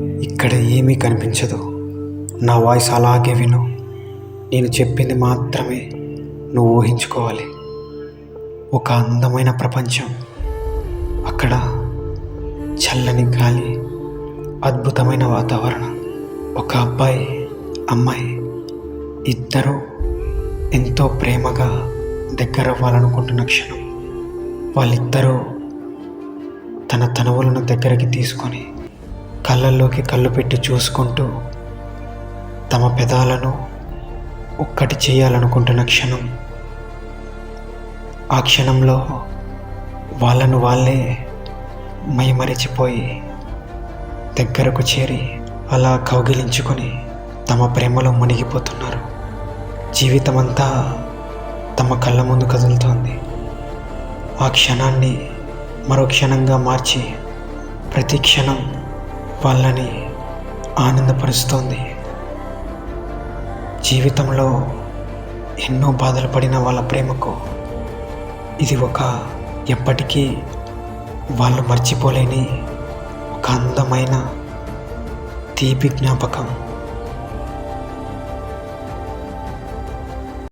ఇక్కడ ఏమీ కనిపించదు. నా వాయిస్ అలాగే విను. నేను చెప్పింది మాత్రమే నువ్వు ఊహించుకోవాలి. ఒక అందమైన ప్రపంచం. అక్కడ చల్లని గాలి, అద్భుతమైన వాతావరణం. ఒక అబ్బాయి, అమ్మాయి ఇద్దరూ ఎంతో ప్రేమగా దగ్గరవ్వాలనుకుంటున్న క్షణం. వాళ్ళిద్దరూ తన తనువులను దగ్గరికి తీసుకొని కళ్ళల్లోకి కళ్ళు పెట్టి చూసుకుంటూ తమ పెదాలను ఒక్కటి చేయాలనుకుంటున్న క్షణం. ఆ క్షణంలో వాళ్ళను వాళ్ళే మైమరిచిపోయి దగ్గరకు చేరి అలా కౌగిలించుకొని తమ ప్రేమలో మునిగిపోతున్నారు. జీవితమంతా తమ కళ్ళ ముందు కదులుతోంది. ఆ క్షణాన్ని మరో క్షణంగా మార్చి ప్రతి క్షణం వాళ్ళని ఆనందపరుస్తోంది. జీవితంలో ఎన్నో బాధలు పడిన వాళ్ళ ప్రేమకు ఇది ఎప్పటికీ వాళ్ళు మర్చిపోలేని ఒక అందమైన తీపి జ్ఞాపకం.